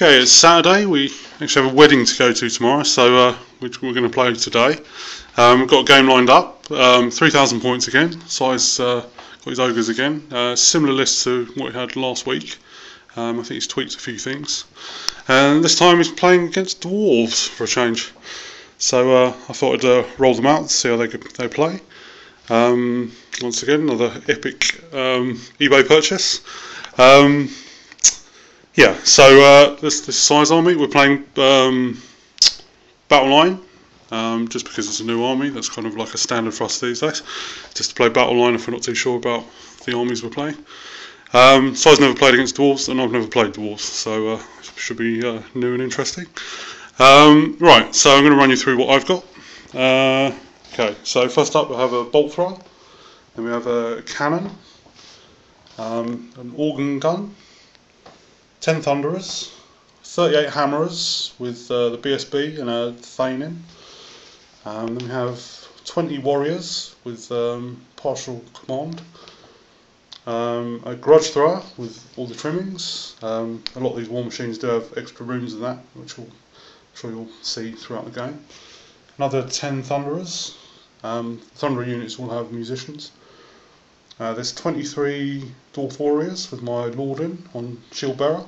Okay, it's Saturday. We actually have a wedding to go to tomorrow, so we're going to play today. We've got a game lined up, 3,000 points again. Size got his ogres again. Similar list to what he had last week. I think he's tweaked a few things. And this time he's playing against dwarves for a change. So I thought I'd roll them out and see how they play. Once again, another epic eBay purchase. Yeah, so this size army, we're playing Battle Line, just because it's a new army. That's kind of like a standard for us these days, just to play Battle Line if we're not too sure about the armies we're playing. Size never played against dwarves, and I've never played dwarves, so should be new and interesting. Right, so I'm going to run you through what I've got. Okay, so first up we have a bolt thrower, then we have a cannon, an organ gun, 10 thunderers, 38 hammerers with the BSB and a Thane in. Then we have 20 warriors with partial command, a grudge thrower with all the trimmings. A lot of these war machines do have extra rooms in that, which I'm sure you'll see throughout the game. Another 10 thunderers. Thunderer units will have musicians. There's 23 dwarf warriors with my lord in on shield bearer.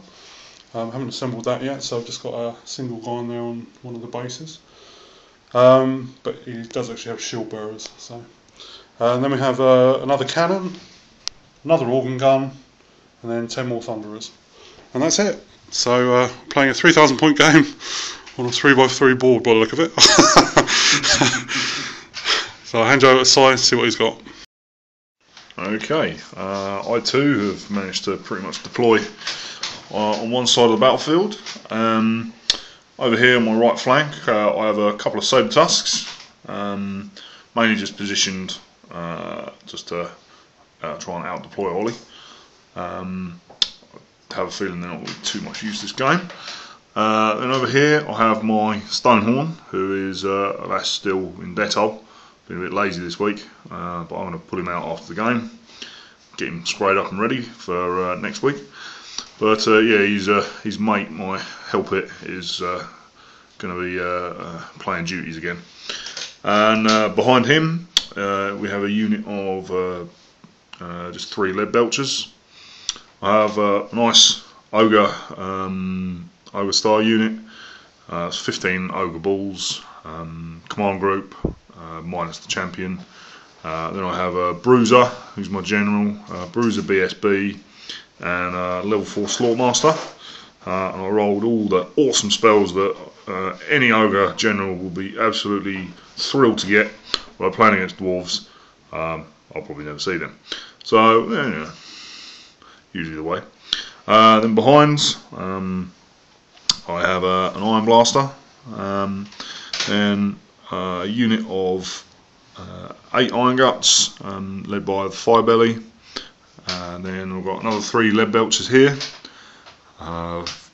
I haven't assembled that yet, so I've just got a single guy on there on one of the bases. But he does actually have shield bearers. So, and then we have another cannon, another organ gun, and then 10 more thunderers, and that's it. So playing a 3,000 point game on a 3x3 board by the look of it. So I'll hand you over to Si and see what he's got. Okay, I too have managed to pretty much deploy on one side of the battlefield. Over here on my right flank I have a couple of saber tusks, mainly just positioned just to try and out deploy Ollie. I have a feeling they're not really too much use this game. Then over here I have my Stonehorn, who is that's still in debt hole. Been a bit lazy this week, but I'm going to pull him out after the game, get him sprayed up and ready for next week. But yeah, his mate, my helpit, is going to be playing duties again. And behind him we have a unit of just 3 lead belchers. I have a nice ogre star unit. It's 15 ogre balls, command group, minus the champion. Then I have a bruiser, who's my general, bruiser BSB, and level 4 Slaughtmaster. And I rolled all the awesome spells that any ogre general will be absolutely thrilled to get while playing against dwarves. I'll probably never see them. So yeah, usually the way. Then behind I have an Iron Blaster, then a unit of 8 Iron Guts, led by the Firebelly. And then I've got another 3 lead belchers here.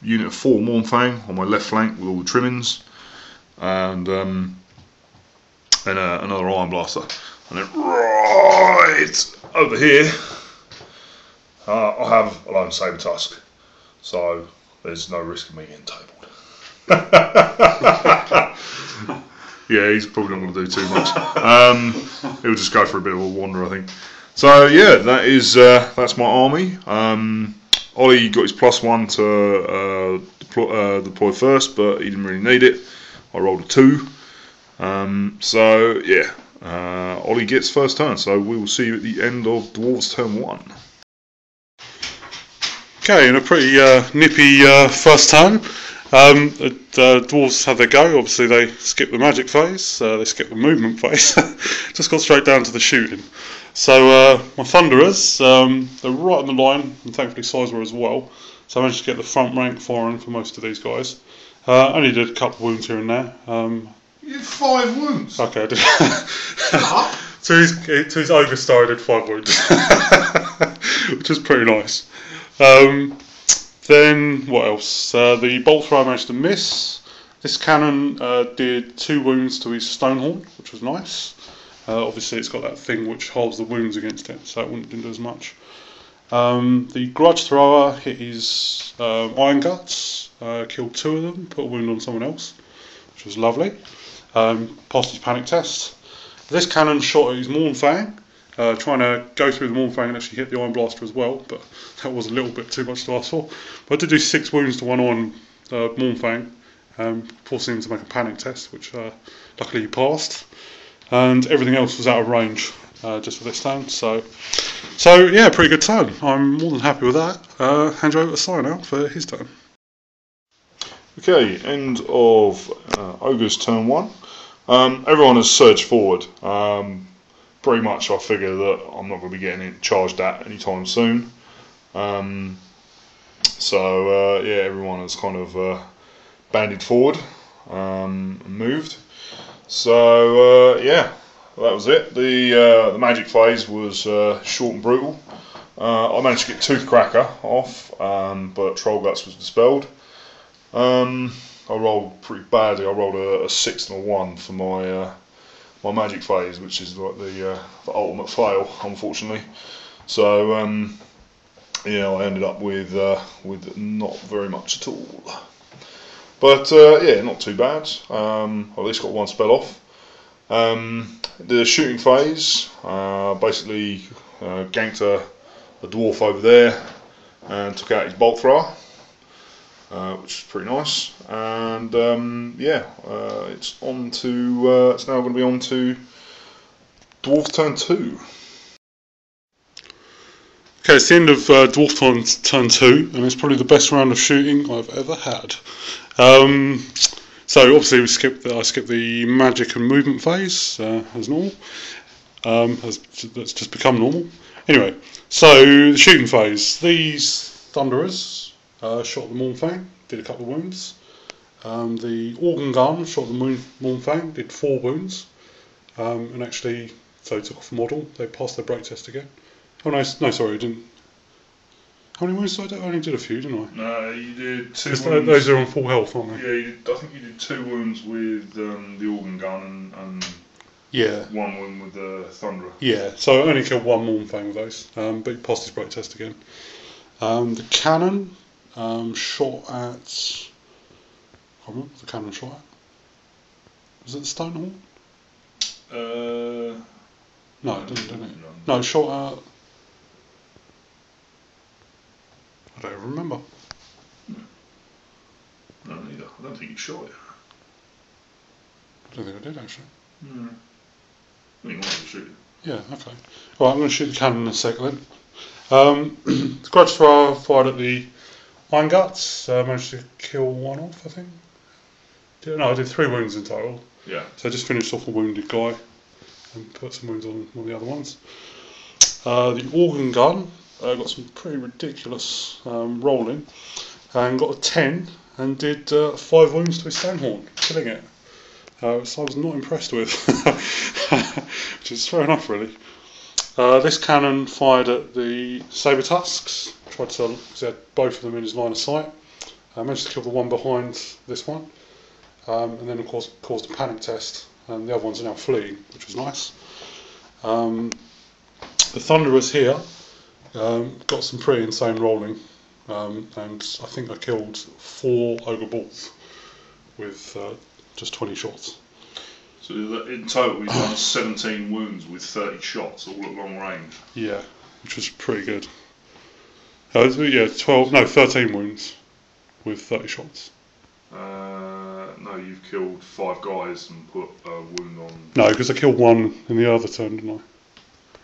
Unit of 4 Mornfang on my left flank with all the trimmings, and another Iron Blaster. And then right over here I have a lone saber tusk, so there's no risk of me getting tabled. Yeah, he's probably not going to do too much. He'll just go for a bit of a wander, I think. So yeah, that's my army. Ollie got his +1 to deploy first, but he didn't really need it. I rolled a 2. So yeah, Ollie gets first turn. So we will see you at the end of Dwarves turn 1. Okay, in a pretty nippy first turn. The dwarves have their go. Obviously they skip the magic phase, they skip the movement phase, just got straight down to the shooting. So my thunderers, they're right on the line, and thankfully size were as well, so I managed to get the front rank firing for most of these guys. Only did a couple of wounds here and there. You had 5 wounds? Okay, I did. to his ogre star I did 5 wounds, which is pretty nice. Then what else? The bolt thrower I managed to miss. This cannon did 2 wounds to his Stonehorn, which was nice. Obviously it's got that thing which holds the wounds against it, so it didn't do as much. The grudge thrower hit his iron guts, killed 2 of them, put a wound on someone else, which was lovely. Passed his panic test. This cannon shot at his Mornfang, trying to go through the Mornfang and actually hit the Iron Blaster as well, but that was a little bit too much to ask for. But I did do 6 wounds to one Iron Mornfang, forcing him to make a panic test, which luckily he passed. And everything else was out of range just for this turn. So yeah, pretty good turn. I'm more than happy with that. Hand you over to Si now for his turn. Okay, end of Ogre's turn 1. Everyone has surged forward. Pretty much I figure that I'm not going to be getting it charged at anytime soon. So yeah, everyone has kind of banded forward and moved. So yeah, that was it. The magic phase was short and brutal. I managed to get Toothcracker off, but Troll Guts was dispelled. I rolled pretty badly. I rolled a 6 and a 1 for my my magic phase, which is like the ultimate fail, unfortunately. So yeah, I ended up with not very much at all. But yeah, not too bad. I at least got 1 spell off. The shooting phase, basically ganked a dwarf over there and took out his bolt thrower, which is pretty nice. And yeah, it's on to it's now going to be on to dwarf turn 2. Okay, it's the end of Dwarf turn 2, and it's probably the best round of shooting I've ever had. So obviously I skipped the magic and movement phase as normal. That's just become normal. Anyway, so the shooting phase. These Thunderers shot the Mornfang, did a couple of wounds. The Organ Gun shot the Mornfang, did 4 wounds. And actually, so took off model. They passed their break test again. Oh no, sorry, I didn't. How many wounds did I do? I only did a few, didn't I? No, you did 2 wounds. Those are on full health, aren't they? Yeah, I think you did 2 wounds with the organ gun and yeah, 1 wound with the Thunderer. Yeah, so I only killed 1 Mornfang with those, but he passed his break test again. The cannon shot at. I can't remember what the cannon shot at. Was it the Stonehorn? No, it didn't it? No, it shot at. I don't even remember. No, neither. I don't think you shot it. I don't think I did actually. No. I think you wanted to shoot it. Yeah, okay. Right, I'm going to shoot the cannon in a sec then. The grudge thrower fired at the Iron Guts. Managed to kill 1 off, I think. No, I did 3 wounds in total. Yeah. So I just finished off a wounded guy and put some wounds on one of the other ones. The Organ Gun got some pretty ridiculous rolling and got a 10 and did 5 wounds to his Stonehorn, killing it. So I was not impressed with, which is fair enough really. This cannon fired at the Saber Tusks, tried to, because he had both of them in his line of sight. I managed to kill the one behind this one, and then of course caused a panic test, and the other ones are now fleeing, which was nice. The Thunderers here got some pretty insane rolling, and I think I killed 4 Ogre Balls with just 20 shots. So in total we've done 17 wounds with 30 shots, all at long range. Yeah, which was pretty good. Yeah, 13 wounds with 30 shots. No, you've killed 5 guys and put a wound on. No, because I killed 1 in the other turn, didn't I?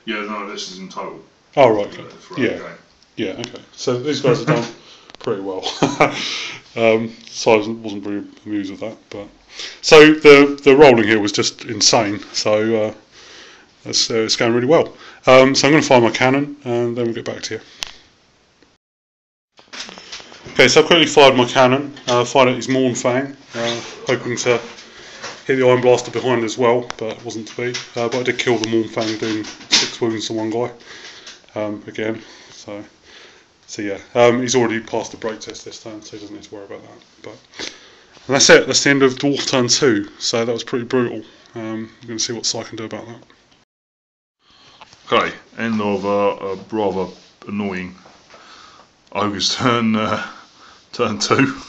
Yeah, no, this is in total. Oh right, okay. Yeah. Yeah, okay. So these guys have done pretty well. So I wasn't very amused with that, but so the rolling here was just insane. So it's going really well. So I'm going to fire my cannon, and then we'll get back to you. Okay, so I quickly fired my cannon. Fired at his Mornfang, hoping to hit the Iron Blaster behind as well, but it wasn't to be. But I did kill the Mornfang, doing 6 wounds to one guy again. So yeah, he's already passed the break test this turn, so he doesn't need to worry about that. And that's it. That's the end of Dwarf turn 2. So that was pretty brutal. We're going to see what Si can do about that. Okay, end of a rather annoying Ogres turn 2.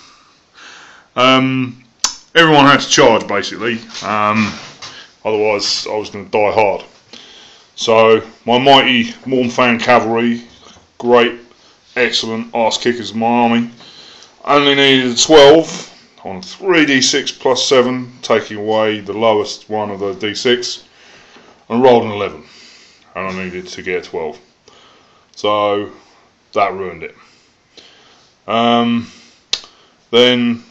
Everyone had to charge basically, otherwise I was going to die hard. So my mighty Mornfang cavalry, great, excellent arse kickers of my army, only needed 12 on 3d6 plus 7, taking away the lowest one of the d6, and rolled an 11, and I needed to get 12. So that ruined it. Then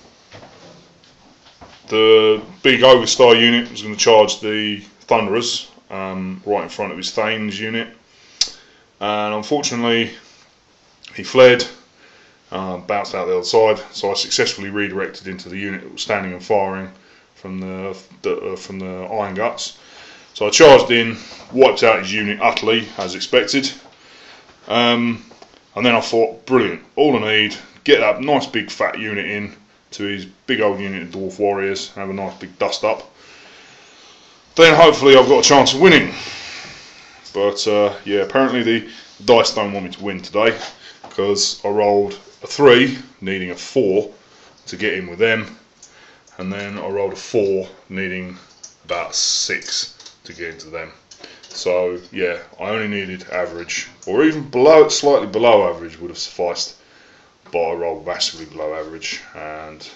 the big Ogre Star unit was going to charge the Thunderers right in front of his Thanes unit, and unfortunately he fled, bounced out the other side, so I successfully redirected into the unit that was standing and firing from the Iron Guts. So I charged in, wiped out his unit utterly as expected, and then I thought, brilliant, all I need, get that nice big fat unit in to his big old unit of Dwarf Warriors, have a nice big dust up, then hopefully I've got a chance of winning. But yeah, apparently the dice don't want me to win today, because I rolled a 3 needing a 4 to get in with them, and then I rolled a 4 needing about 6 to get into them. So yeah, I only needed average, or even below, slightly below average would have sufficed, but I rolled massively below average, and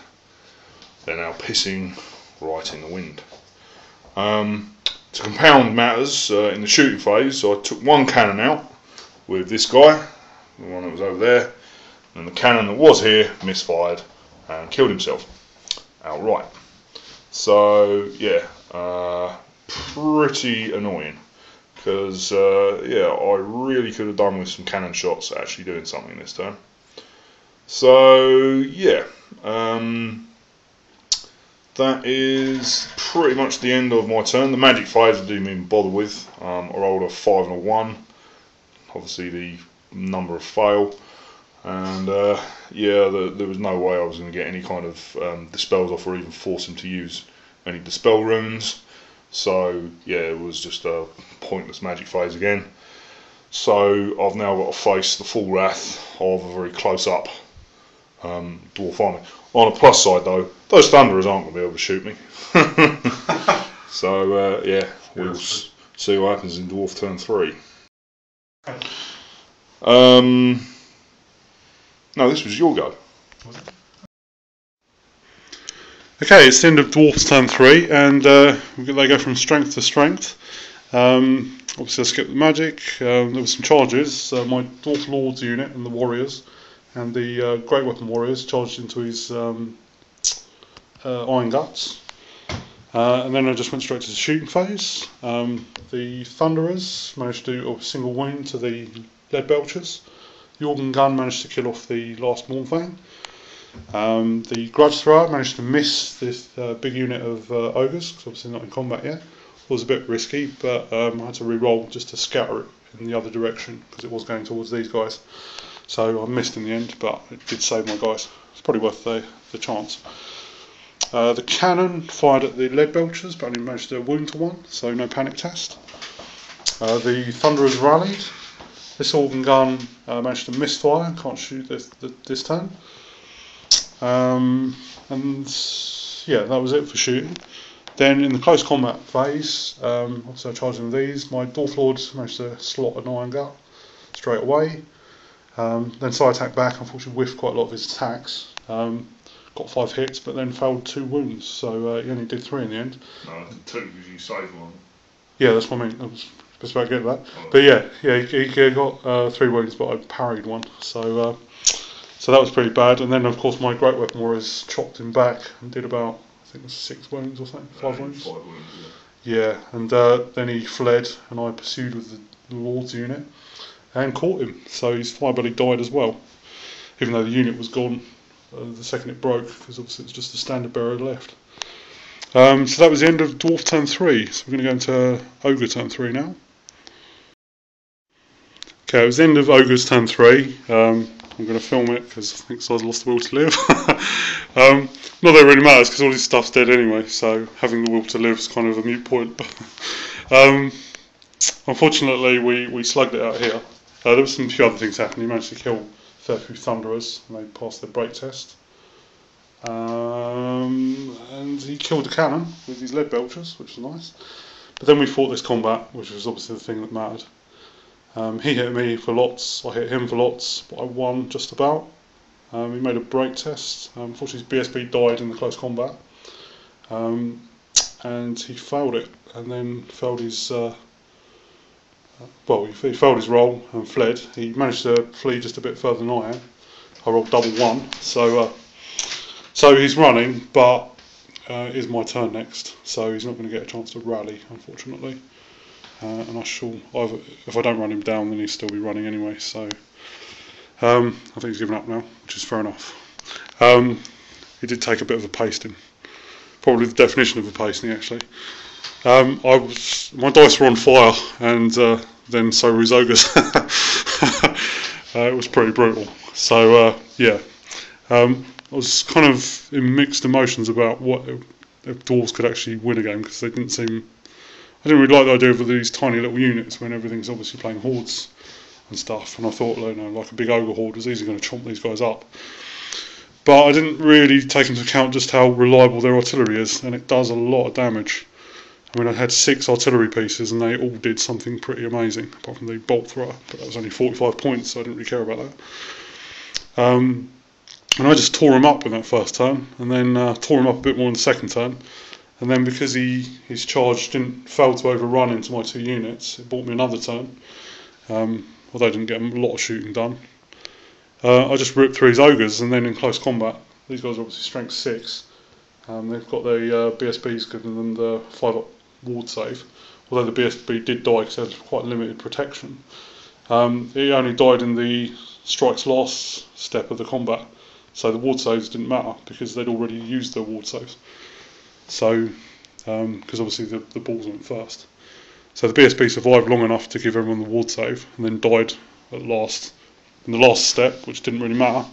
they're now pissing right in the wind. To compound matters, in the shooting phase, I took one cannon out with this guy, the one that was over there, and the cannon that was here misfired and killed himself outright. So yeah, pretty annoying, because yeah, I really could have done with some cannon shots actually doing something this turn. So yeah, that is pretty much the end of my turn. The magic phase I didn't even bother with. I rolled a 5 and a 1, obviously the number of fail, and yeah, there was no way I was going to get any kind of dispels off, or even force him to use any dispel runes. So yeah, it was just a pointless magic phase again. So I've now got to face the full wrath of a very close up Dwarf army. On a plus side though, those Thunderers aren't going to be able to shoot me. So yeah, we'll see what happens in Dwarf turn 3. No, this was your go. Was it? Okay, it's the end of Dwarfs turn 3, and they go from strength to strength. Obviously I skipped the magic. There were some charges. My Dwarf Lords unit and the Warriors and the Great Weapon Warriors charged into his Iron Guts. And then I just went straight to the shooting phase. The Thunderers managed to do a single wound to the Lead Belchers. The Organ Gun managed to kill off the last Mornfang. The Grudge Thrower managed to miss this big unit of Ogres, because obviously not in combat yet. It was a bit risky, but I had to re-roll just to scatter it in the other direction, because it was going towards these guys. So I missed in the end, but it did save my guys. It's probably worth the chance. The cannon fired at the Lead Belchers, but only managed to do a wound to one, so no panic test. The Thunderers rallied. This Organ Gun managed to misfire, can't shoot this turn. And yeah, that was it for shooting. Then in the close combat phase, also charging these, my Dwarf Lords managed to slot an Iron Gut straight away. Then side attack back, unfortunately whiffed quite a lot of his attacks. Got 5 hits, but then failed 2 wounds, so he only did 3 in the end. No, 2 because you saved one. Yeah, that's what I mean. I was supposed to get that. But yeah, he got 3 wounds, but I parried 1. So that was pretty bad. And then of course my Great Weapon Warriors chopped him back and did about, I think it was 6 wounds or something, 5 wounds. 5 wounds, yeah. And then he fled, and I pursued with the Lord's unit and caught him. So his Firebelly died as well, even though the unit was gone the second it broke, because obviously it's just the standard bearer left. So that was the end of Dwarf turn 3. So we're going to go into Ogre turn 3 now. Okay, it was the end of Ogre's turn 3. I'm going to film it because I think Si's lost the will to live. Not that it really matters, because all his stuff's dead anyway, so having the will to live is kind of a moot point. Unfortunately, we slugged it out here. There was some few other things happening. He managed to kill a fair few Thunderers, and they passed their break test. And he killed a cannon with his lead belchers, which was nice. But then we fought this combat, which was obviously the thing that mattered. He hit me for lots, I hit him for lots, but I won just about. He made a break test. Unfortunately, his BSB died in the close combat, and he failed it, and then failed his. He failed his roll and fled. He managed to flee just a bit further than I am. I rolled double 1, so he's running, but it is my turn next, so he's not going to get a chance to rally, unfortunately. And I shall either, if I don't run him down, then he'll still be running anyway. So I think he's given up now, which is fair enough. He did take a bit of a pasting, probably the definition of a pasting actually. My dice were on fire, and then so were his ogres. It was pretty brutal. So I was kind of in mixed emotions about what if Dwarves could actually win a game, because they didn't seem. I didn't really like the idea of these tiny little units when everything's obviously playing hordes and stuff. And I thought, like a big ogre horde was easily going to chomp these guys up. But I didn't really take into account just how reliable their artillery is, and it does a lot of damage. I mean, I had 6 artillery pieces, and they all did something pretty amazing, apart from the bolt thrower, but that was only 45 points, so I didn't really care about that. And I just tore him up in that first turn, and then tore him up a bit more in the second turn, and then because his charge didn't fail to overrun into my 2 units, it bought me another turn, although I didn't get a lot of shooting done. I just ripped through his ogres, and then in close combat, these guys are obviously strength 6, they've got the BSBs giving them the 5-up ward save, although the BSB did die because it had quite limited protection. He only died in the strikes last step of the combat, so the ward saves didn't matter because they'd already used their ward saves. So, because obviously the balls went first. So the BSB survived long enough to give everyone the ward save, and then died at last in the last step, which didn't really matter.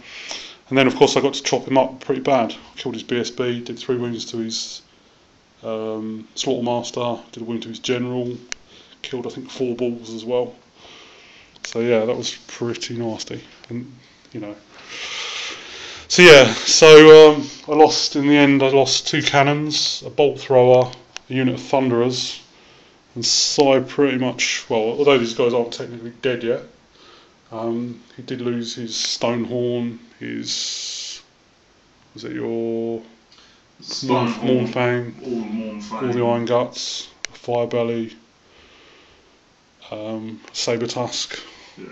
And then of course I got to chop him up pretty bad. Killed his BSB, did 3 wounds to his Slaughtermaster, did a wound to his general, killed I think 4 balls as well. So yeah, that was pretty nasty, and So I lost in the end. I lost 2 cannons, a bolt thrower, a unit of thunderers, and so pretty much. Well, although these guys aren't technically dead yet, he did lose his Stonehorn, his Mornfang, all the Iron Guts, Firebelly, Sabertusk. Yeah.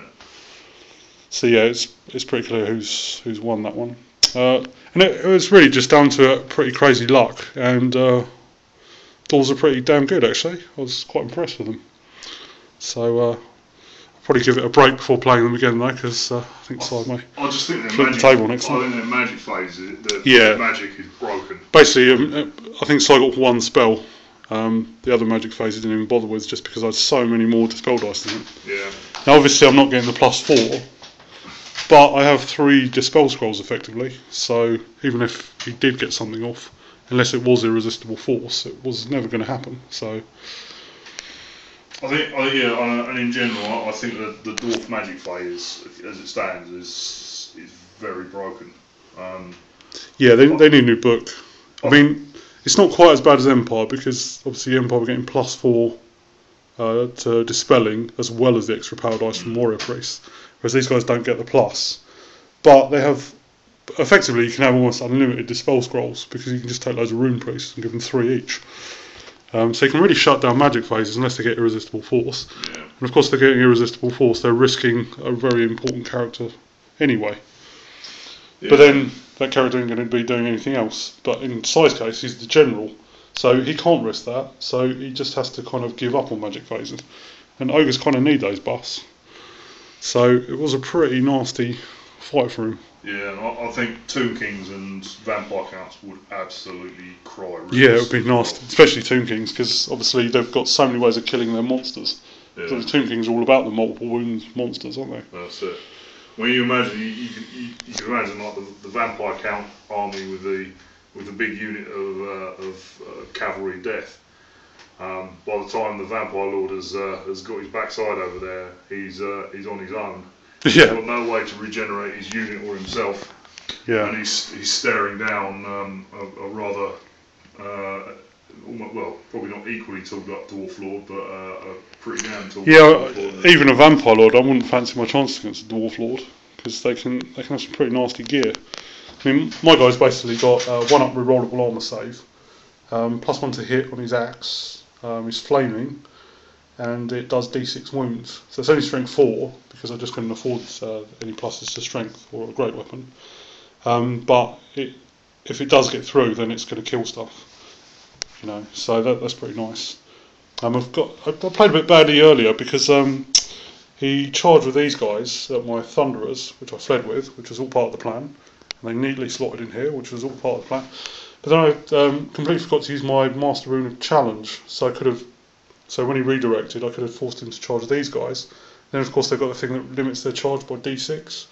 So yeah, it's pretty clear who's won that one. And it was really just down to pretty crazy luck, and Dwarves are pretty damn good actually. I was quite impressed with them. So I'll probably give it a break before playing them again though, because I think Side may flip the table next time. I think their magic phase, the magic is broken. Basically, I think Side got 1 spell. The other magic phase I didn't even bother with, just because I had so many more dispel dice than him. Yeah. Now obviously I'm not getting the +4, but I have 3 dispel scrolls effectively, so even if he did get something off, unless it was irresistible force, it was never going to happen. So I think and in general, I think that the dwarf magic phase, as it stands, is very broken. Yeah, they need a new book. I mean, it's not quite as bad as Empire, because obviously Empire were getting +4 to dispelling, as well as the extra power dice from Warrior Priest, whereas these guys don't get the plus. But they have, effectively, you can have almost unlimited dispel scrolls, because you can just take loads of rune priests and give them 3 each. So you can really shut down magic phases unless they get irresistible force. Yeah. And of course, they're getting irresistible force, they're risking a very important character anyway. Yeah. But then that character isn't going to be doing anything else. But in Sai's case, he's the general, so he can't risk that. So he just has to kind of give up on magic phases. And ogres kind of need those buffs. So it was a pretty nasty fight for him. Yeah, I think Tomb Kings and Vampire Counts would absolutely cry. Yeah, it would be nasty, especially Tomb Kings, because obviously they've got so many ways of killing their monsters. Yeah. So the Tomb Kings are all about the multiple wounds monsters, aren't they? That's it. When you imagine, you can imagine like the Vampire Count army with the big unit of cavalry death. By the time the Vampire Lord has got his backside over there, he's on his own. Yeah. He's got no way to regenerate his unit or himself. Yeah. And he's staring down a rather, well, probably not equally talled up Dwarf Lord, but a pretty damn tall. Yeah, even a Vampire Lord, I wouldn't fancy my chances against a Dwarf Lord because they can have some pretty nasty gear. I mean, my guy's basically got 1-up rerollable armour save, +1 to hit on his axe, he's flaming, and it does d6 wounds. So it's only strength 4 because I just couldn't afford any pluses to strength or a great weapon. But if it does get through, then it's going to kill stuff. You know, so that's pretty nice. I played a bit badly earlier because he charged with these guys at my Thunderers, which I fled with, which was all part of the plan. And they neatly slotted in here, which was all part of the plan. But then I completely forgot to use my Master Rune of Challenge, so when he redirected, I could have forced him to charge these guys. Then of course they've got the thing that limits their charge by d6,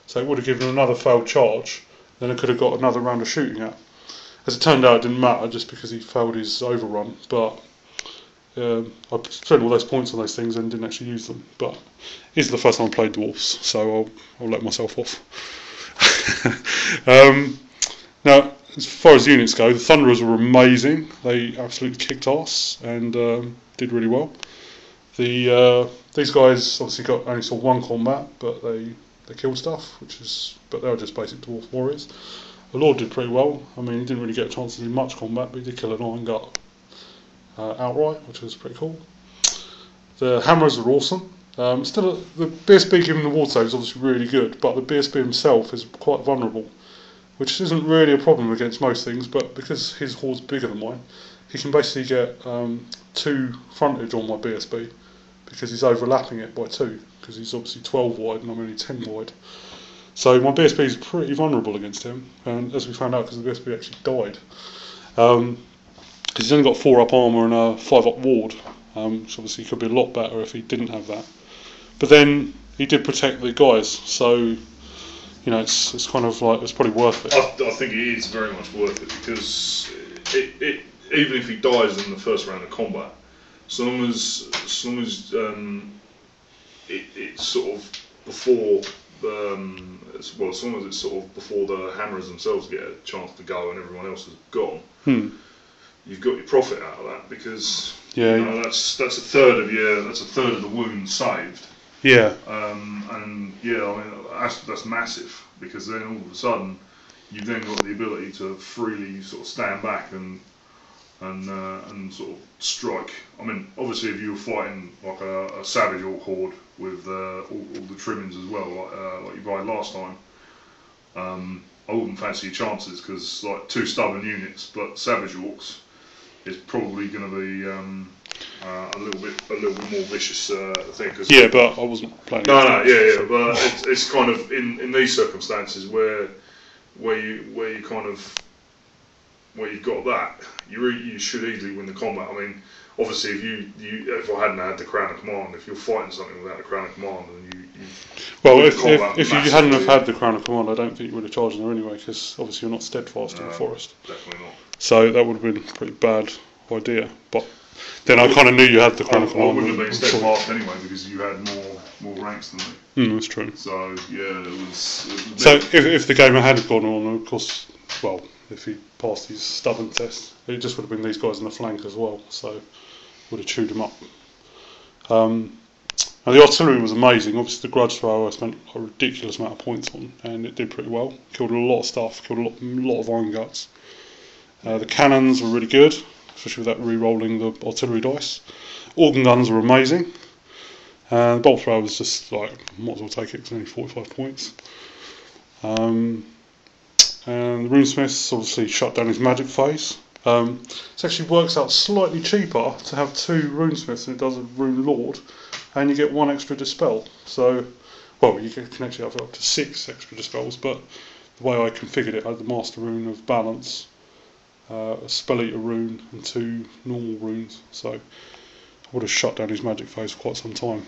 so it would have given him another failed charge. Then I could have got another round of shooting at. As it turned out, it didn't matter just because he failed his overrun. But I spent all those points on those things and didn't actually use them. But it's the first time I played Dwarfs, so I'll let myself off. Now, as far as units go, the Thunderers were amazing. They absolutely kicked ass and did really well. These guys obviously only saw 1 combat, but they killed stuff, but they were just basic Dwarf warriors. The Lord did pretty well. I mean, he didn't really get a chance to do much combat, but he did kill an Iron Gut outright, which was pretty cool. The Hammers are awesome. Still, the BSB giving the ward save is obviously really good, but the BSB himself is quite vulnerable, which isn't really a problem against most things, but because his horde's bigger than mine, he can basically get 2 frontage on my BSB, because he's overlapping it by 2, because he's obviously 12 wide and I'm only 10 wide. So my BSB is pretty vulnerable against him, and as we found out, because the BSB actually died. Because he's only got 4-up armour and a 5-up ward, which obviously could be a lot better if he didn't have that. But then he did protect the guys, so you know it's kind of like it's probably worth it. I think it is very much worth it because even if he dies in the first round of combat, as long as it's sort of before as long as it's sort of before the Hammers themselves get a chance to go and everyone else has gone, you've got your profit out of that because that's a third of the wound saved. Yeah. And yeah, I mean that's massive because then all of a sudden you've then got the ability to freely sort of stand back and sort of strike. I mean, obviously if you were fighting like a Savage Orc horde with all the trimmings as well, like you tried last time, I wouldn't fancy your chances because like 2 stubborn units, but Savage Orcs is probably going to be a little bit more vicious thing. Cause yeah, but I wasn't playing. But it's kind of in these circumstances where you've got that, you should easily win the combat. I mean, obviously, if I hadn't had the Crown of Command, if you're fighting something without the Crown of Command, then if you hadn't have had the Crown of Command, I don't think you would have charged her anyway, because obviously you're not steadfast in the forest. Definitely not. So that would have been a pretty bad idea. But then I kind of knew you had the Crown of Command. I wouldn't have been steadfast anyway because you had more ranks than me. That's true. So yeah, it was so if the game had gone on, of course, well, if he passed his stubborn test, it just would have been these guys in the flank as well, so would have chewed him up. Now the artillery was amazing. Obviously the grudge thrower I spent a ridiculous amount of points on, and it did pretty well. Killed a lot of stuff, killed a lot of Iron Guts. The cannons were really good, especially with that re-rolling the artillery dice. Organ guns were amazing. The bolt thrower was just like, might as well take it, it's only 45 points. And the runesmiths obviously shut down his magic phase. It actually works out slightly cheaper to have 2 runesmiths than it does a rune lord, and you get 1 extra dispel. So, well, you can actually have up to 6 extra dispels, but the way I configured it, I had the master rune of balance, a spell eater rune, and 2 normal runes. So I would have shut down his magic phase for quite some time.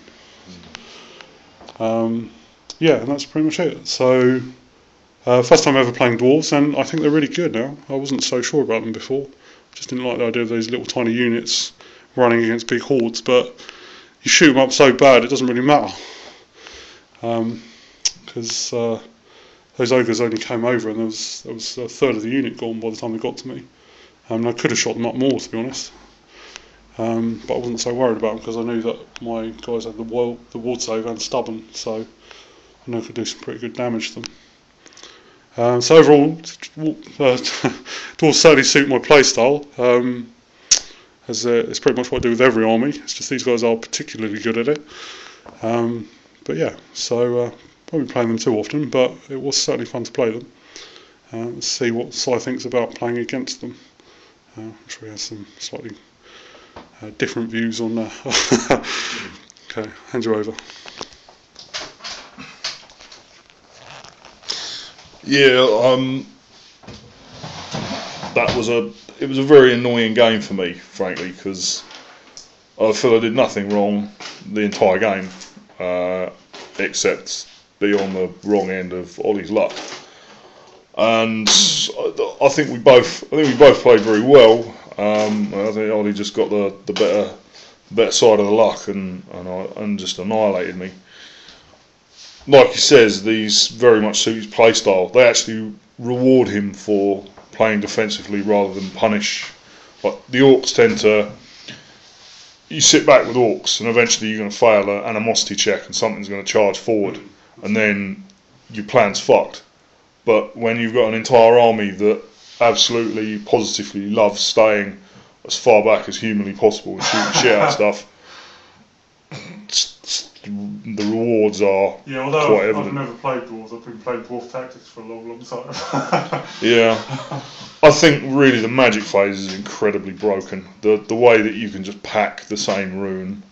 Yeah, and that's pretty much it. So. First time ever playing dwarves, and I think they're really good now. I wasn't so sure about them before. Just didn't like the idea of those little tiny units running against big hordes, but you shoot them up so bad it doesn't really matter, because those ogres only came over and there was a third of the unit gone by the time they got to me. I could have shot them up more, to be honest, but I wasn't so worried about them because I knew that my guys had the ward save and stubborn, so I knew I could do some pretty good damage to them. So overall, Dwarves certainly suit my playstyle. As it's pretty much what I do with every army. It's just these guys are particularly good at it. But yeah, so I won't be playing them too often, but it was certainly fun to play them. Let's see what Si thinks about playing against them. I'm sure he has some slightly different views on that. Okay, hand you over. Yeah, it was a very annoying game for me, frankly, because I feel I did nothing wrong the entire game, except be on the wrong end of Ollie's luck. And I think we both played very well. I think Ollie just got the better side of the luck and just annihilated me. Like he says, these very much suit his playstyle. They actually reward him for playing defensively rather than punish. Like the orcs tend to, you sit back with orcs and eventually you're going to fail an animosity check and something's going to charge forward and then your plan's fucked. But when you've got an entire army that absolutely positively loves staying as far back as humanly possible and shooting shit out of stuff, the rewards are quite evident. I've never played Dwarves, I've been playing Dwarf Tactics for a long time. Yeah, I think really the magic phase is incredibly broken. The way that you can just pack the same rune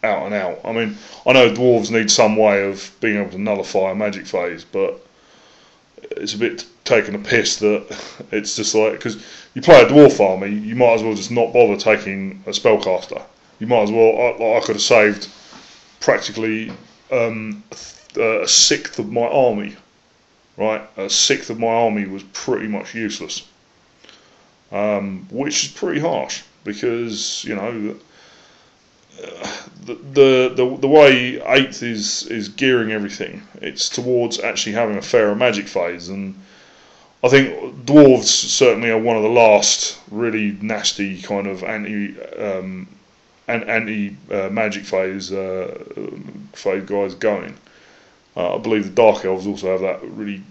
out and out. I mean, I know Dwarves need some way of being able to nullify a magic phase, but it's a bit taking a piss that it's just like, because you play a Dwarf army, you might as well just not bother taking a spellcaster. You might as well, I could have saved practically a sixth of my army, right? A sixth of my army was pretty much useless, which is pretty harsh because, you know, the way 8th is gearing everything, it's towards actually having a fairer magic phase, and I think Dwarves certainly are one of the last really nasty kind of anti-magic phase guys going. I believe the Dark Elves also have that really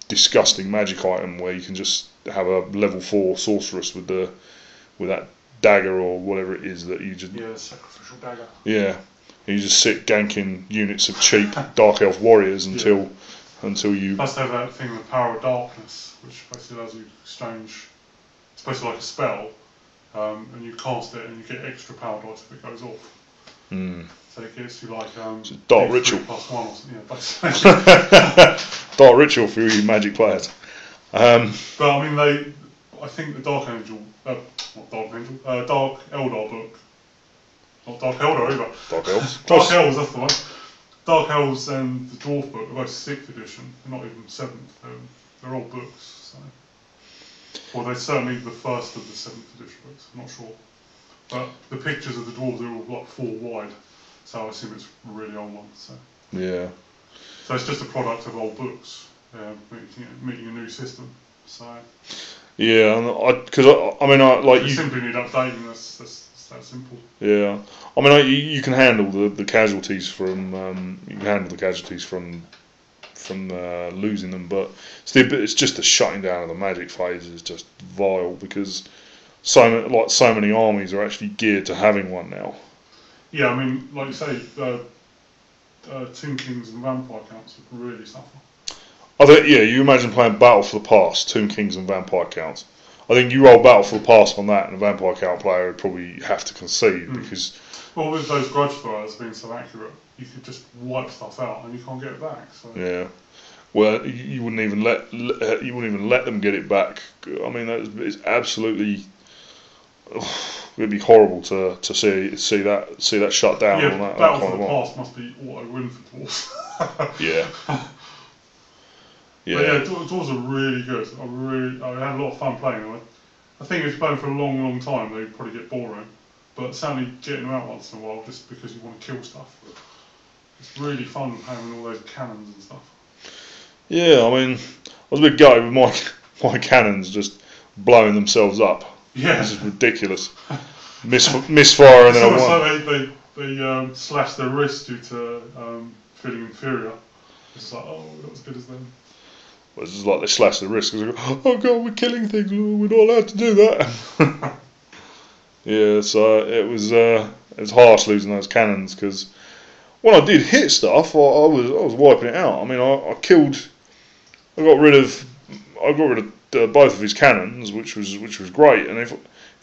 disgusting magic item where you can just have a level 4 sorceress with that dagger or whatever it is that you just... Yeah, sacrificial dagger. Yeah, you just sit ganking units of cheap Dark Elf warriors until you... Plus they have that thing with Power of Darkness, which basically allows you to exchange... It's basically like a spell, and you cast it and you get extra power dice if it goes off. So it gets you like Dark Ritual +1 or something, yeah, basically. Dark Ritual for you magic players. But I mean, I think the Dark Angel, not Dark Angel, Dark Eldar book, not Dark Eldar either. Dark Elves. Dark Elves, that's the one. Dark Elves and the Dwarf book are both 6th edition, they're not even 7th. They're old books, so. Well, they're certainly the first of the 7th edition books, I'm not sure. But the pictures of the dwarves are all like 4 wide, so I assume it's a really old one. So. Yeah. So it's just a product of old books, meeting a new system. So. Yeah, because I mean, like you simply need updating. That's that simple. Yeah, I mean, you can handle the casualties from losing them, but it's just the shutting down of the magic phase is just vile because so many armies are actually geared to having one now. Yeah, I mean, like you say, Tomb Kings and Vampire Counts would really suffer. I think, yeah, you imagine playing Battle for the Past, Tomb Kings and Vampire Counts. I think you roll Battle for the Past on that, and a Vampire Count player would probably have to concede because. Well, with those grudge fires being so accurate, you could just wipe stuff out and you can't get it back. So. Yeah. Well, you wouldn't even let them get it back. I mean, it's absolutely. It'd be horrible to see that shut down. Yeah, on that Battle kind for the of Past must be auto win for Dwarves. Yeah. Yeah. But yeah, Dwarves are really good. I had a lot of fun playing them. I think if you play them for a long time, they'd probably get boring. but sadly getting them out once in a while just because you want to kill stuff. It's really fun having all those cannons and stuff. Yeah, I mean, I was a bit gutted with my cannons just blowing themselves up. Yeah. This is ridiculous. Misfire and then I won. It's like they slashed their wrist due to feeling inferior. It's like, oh, we're not as good as them. Well, it's just like they slashed their wrist because they go, oh god, we're killing things, we're not allowed to do that. Yeah, so it was harsh losing those cannons because when I did hit stuff, I was wiping it out. I mean, I got rid of both of his cannons, which was great. And if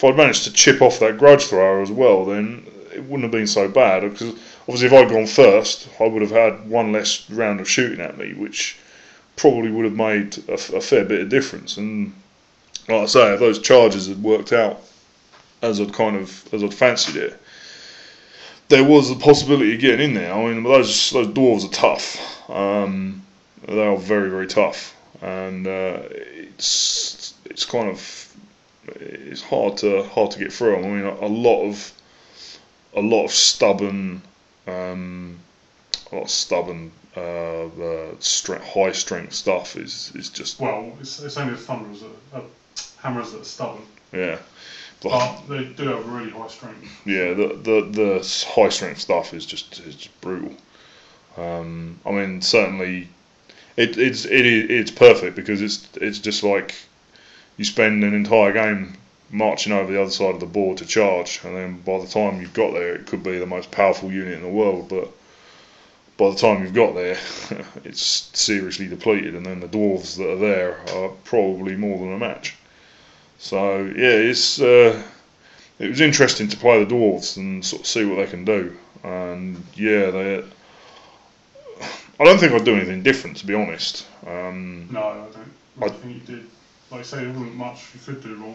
I'd managed to chip off that grudge thrower as well, then it wouldn't have been so bad. Because obviously, if I'd gone first, I would have had one less round of shooting at me, which probably would have made a fair bit of difference. And like I say, if those charges had worked out as I'd fancied it, there was a possibility of getting in there. I mean, those dwarves are tough. They are very, very tough, and it's hard to get through them. I mean, a lot of stubborn, high strength stuff is just. Well, it's only the hammers that are stubborn. Yeah. But they do have really high strength. Yeah, the high strength stuff is just brutal. I mean, certainly, it's perfect because it's just like you spend an entire game marching over the other side of the board to charge, and then by the time you've got there, it could be the most powerful unit in the world, but by the time you've got there, it's seriously depleted, and then the dwarves that are there are probably more than a match. So yeah, it was interesting to play the dwarves and sort of see what they can do. And yeah, I don't think I'd do anything different, to be honest. No, I don't. I think you did. Like I say, there wasn't much you could do wrong,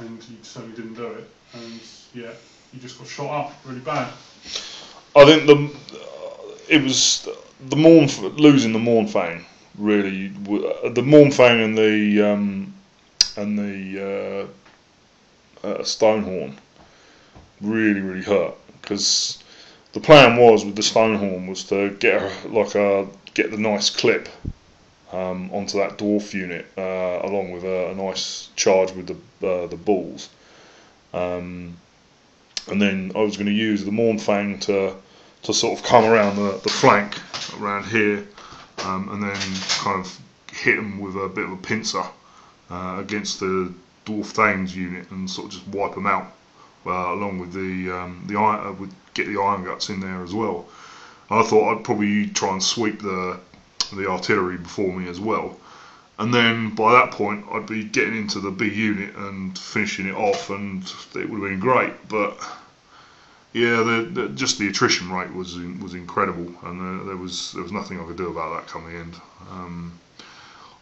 and you certainly didn't do it. And yeah, you just got shot up really bad. I think it was losing the Mornfang really. The Mornfang and the Stonehorn really, really hurt, because the plan was with the Stonehorn was to get the nice clip onto that dwarf unit along with a nice charge with the balls, and then I was going to use the Mornfang to sort of come around the flank around here, and then kind of hit them with a bit of a pincer against the Dwarf Thames unit and sort of just wipe them out, along with get the Iron Guts in there as well. And I thought I'd probably try and sweep the artillery before me as well, and then by that point I'd be getting into the B unit and finishing it off, and it would have been great. But yeah, just the attrition rate was incredible, and there was nothing I could do about that come the end.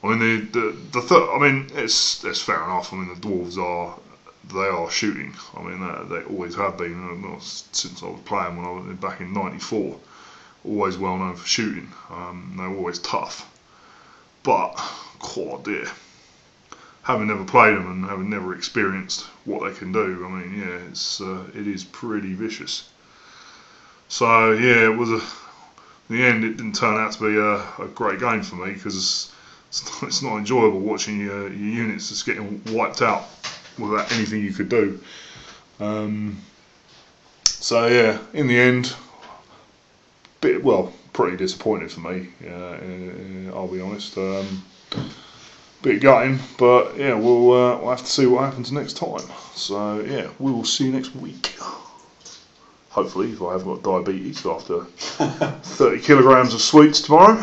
I mean, I mean, it's fair enough. I mean, the dwarves are shooting. I mean, they always have been since I was playing when I was back in '94. Always well known for shooting. They're always tough. But, oh dear, having never played them and having never experienced what they can do, I mean, yeah, it is pretty vicious. So yeah, in the end, it didn't turn out to be a great game for me, because it's not enjoyable watching your units just getting wiped out without anything you could do. So yeah, in the end, pretty disappointed for me. I'll be honest. Bit gutting, but yeah, we'll have to see what happens next time. So yeah, we will see you next week. Hopefully, if I haven't got diabetes after 30 kilograms of sweets tomorrow.